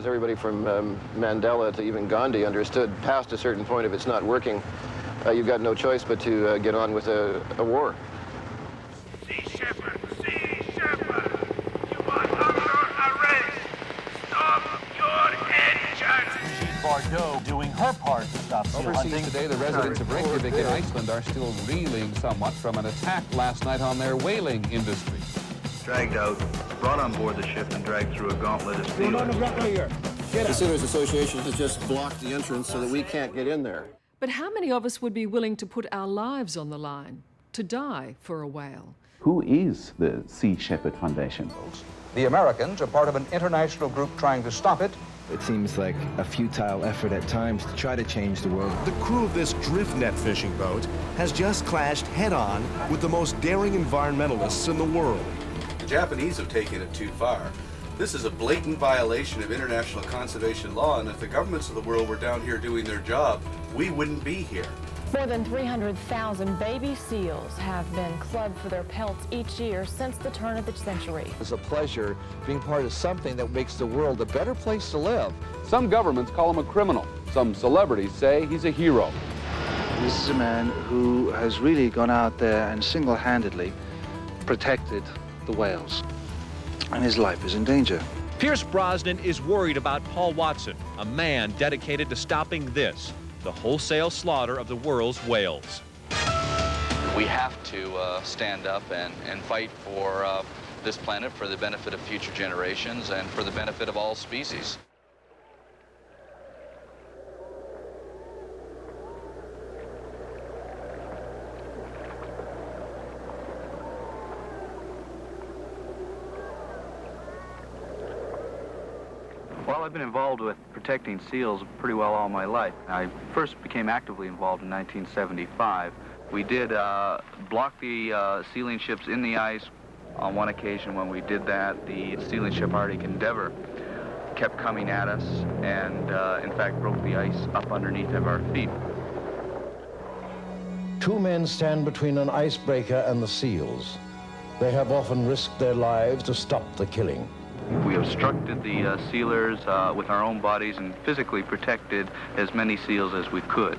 as everybody from Mandela to even Gandhi understood, past a certain point, if it's not working, you've got no choice but to get on with a war. Sea Shepherd, you are under arrest. Stop your engines. Bordeaux doing her part to stop seal hunting. Overseas today, the residents of Reykjavik in Iceland are still reeling somewhat from an attack last night on their whaling industry. Dragged out, brought on board the ship, and dragged through a gauntlet of sealers. The Sailors Association has just blocked the entrance so that we can't get in there. But how many of us would be willing to put our lives on the line, to die for a whale? Who is the Sea Shepherd Foundation? The Americans are part of an international group trying to stop it. It seems like a futile effort at times to try to change the world. The crew of this drift net fishing boat has just clashed head-on with the most daring environmentalists in the world. The Japanese have taken it too far. This is a blatant violation of international conservation law, and if the governments of the world were down here doing their job, we wouldn't be here. More than 300,000 baby seals have been clubbed for their pelts each year since the turn of the century. It's a pleasure being part of something that makes the world a better place to live. Some governments call him a criminal. Some celebrities say he's a hero. This is a man who has really gone out there and single-handedly protected the whales, and his life is in danger. Pierce Brosnan is worried about Paul Watson, a man dedicated to stopping this, the wholesale slaughter of the world's whales. We have to stand up and fight for this planet, for the benefit of future generations and for the benefit of all species. Well, I've been involved with protecting seals pretty well all my life. I first became actively involved in 1975. We did block the sealing ships in the ice. On one occasion when we did that, the sealing ship Arctic Endeavour kept coming at us and, in fact, broke the ice up underneath of our feet. Two men stand between an icebreaker and the seals. They have often risked their lives to stop the killing. We obstructed the sealers with our own bodies and physically protected as many seals as we could.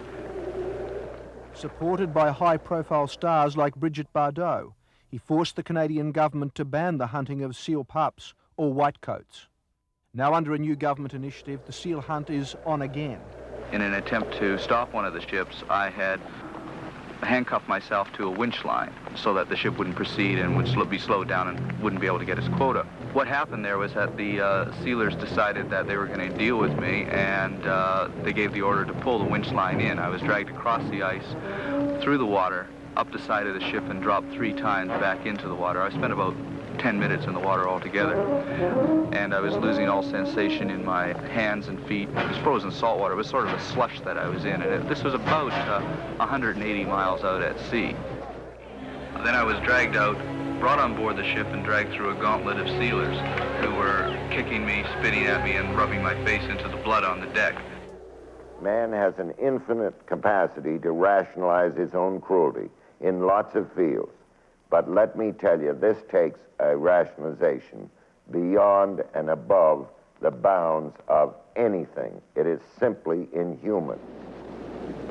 Supported by high-profile stars like Brigitte Bardot, he forced the Canadian government to ban the hunting of seal pups or whitecoats. Now under a new government initiative, the seal hunt is on again. In an attempt to stop one of the ships, I had handcuffed myself to a winch line so that the ship wouldn't proceed and would be slowed down and wouldn't be able to get its quota. What happened there was that the sealers decided that they were going to deal with me, and they gave the order to pull the winch line in. I was dragged across the ice, through the water, up the side of the ship, and dropped 3 times back into the water. I spent about 10 minutes in the water altogether, and I was losing all sensation in my hands and feet. It was frozen salt water. It was sort of a slush that I was in, and this was about 180 miles out at sea. Then I was dragged out, brought on board the ship, and dragged through a gauntlet of sealers who were kicking me, spitting at me, and rubbing my face into the blood on the deck. Man has an infinite capacity to rationalize his own cruelty in lots of fields. But let me tell you, this takes a rationalization beyond and above the bounds of anything. It is simply inhuman.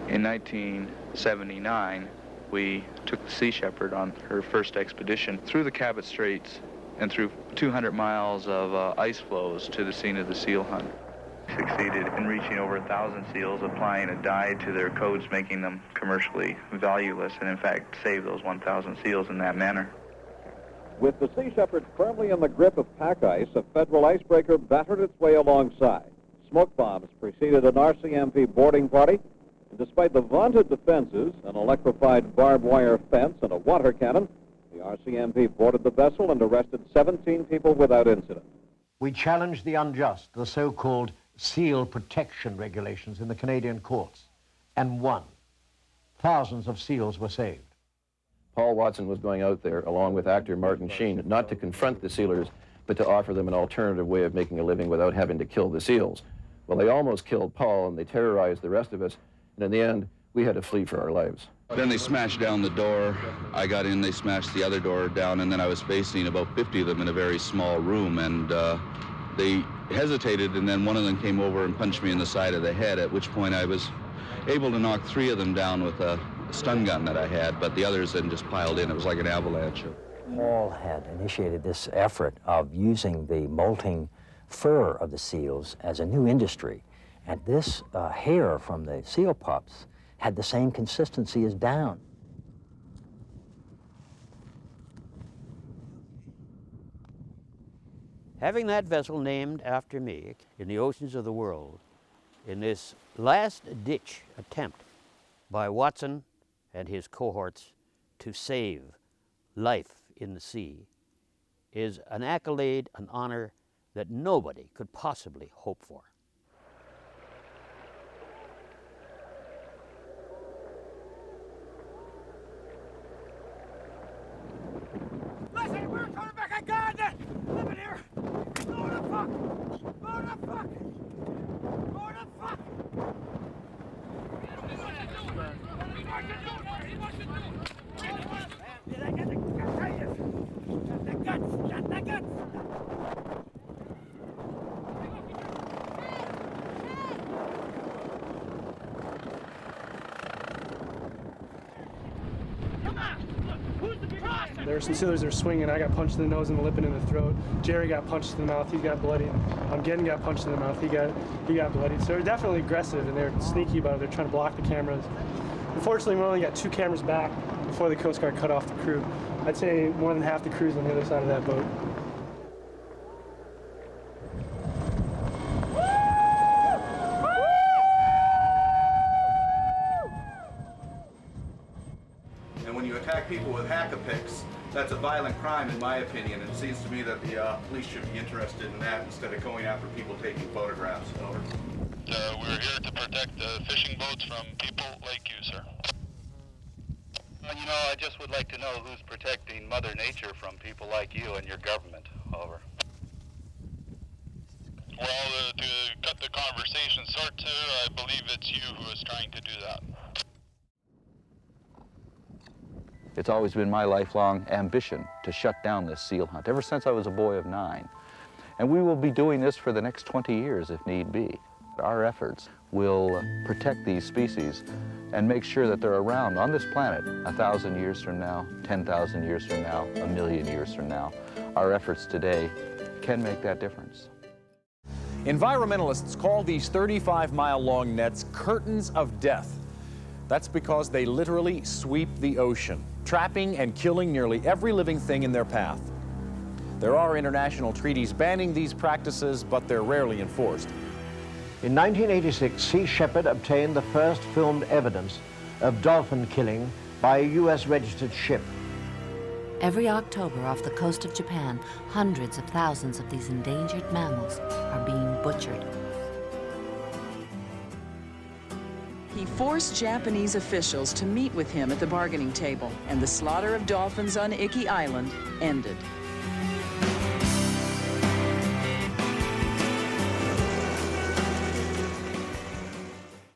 In 1979, we took the Sea Shepherd on her first expedition through the Cabot Straits and through 200 miles of ice floes to the scene of the seal hunt. Succeeded in reaching over 1,000 seals, applying a dye to their coats, making them commercially valueless, and in fact saved those 1,000 seals in that manner. With the Sea Shepherd firmly in the grip of pack ice, a federal icebreaker battered its way alongside. Smoke bombs preceded an RCMP boarding party, and despite the vaunted defenses, an electrified barbed wire fence, and a water cannon, the RCMP boarded the vessel and arrested 17 people without incident. We challenged the unjust, the so-called seal protection regulations in the Canadian courts, and won. Thousands of seals were saved. Paul Watson was going out there, along with actor Martin Sheen, not to confront the sealers, but to offer them an alternative way of making a living without having to kill the seals. Well, they almost killed Paul, and they terrorized the rest of us, and in the end, we had to flee for our lives. Then they smashed down the door. I got in, they smashed the other door down, and then I was facing about 50 of them in a very small room, and they hesitated, and then one of them came over and punched me in the side of the head, at which point I was able to knock 3 of them down with a stun gun that I had, but the others then just piled in. It was like an avalanche. Paul had initiated this effort of using the molting fur of the seals as a new industry, and this hair from the seal pups had the same consistency as down. Having that vessel named after me in the oceans of the world, in this last-ditch attempt by Watson and his cohorts to save life in the sea, is an accolade, an honor that nobody could possibly hope for. Listen, we're coming back on guard! Live in here! Go the fuck! Go the fuck! Go the fuck! There were some sailors that were swinging. I got punched in the nose and the lip and in the throat. Jerry got punched in the mouth. He got bloody. Gedden got punched in the mouth. He got bloody. So they're definitely aggressive and they're sneaky about it. They're trying to block the cameras. Unfortunately, we only got 2 cameras back before the Coast Guard cut off the crew. I'd say more than half the crew's on the other side of that boat. And when you attack people with hack-a-picks, that's a violent crime in my opinion. It seems to me that the police should be interested in that instead of going after people taking photographs. Over. We're here to protect fishing boats from people like you, sir. You know, I just would like to know who's protecting Mother Nature from people like you and your government. Over. Well, to cut the conversation short, sir, I believe it's you who is trying to do that. It's always been my lifelong ambition to shut down this seal hunt, ever since I was a boy of 9. And we will be doing this for the next 20 years if need be. Our efforts will protect these species and make sure that they're around on this planet 1,000 years from now, 10,000 years from now, 1,000,000 years from now. Our efforts today can make that difference. Environmentalists call these 35-mile-long nets curtains of death. That's because they literally sweep the ocean, trapping and killing nearly every living thing in their path. There are international treaties banning these practices, but they're rarely enforced. In 1986, Sea Shepherd obtained the first filmed evidence of dolphin killing by a U.S. registered ship. Every October off the coast of Japan, hundreds of thousands of these endangered mammals are being butchered. He forced Japanese officials to meet with him at the bargaining table, and the slaughter of dolphins on Iki Island ended.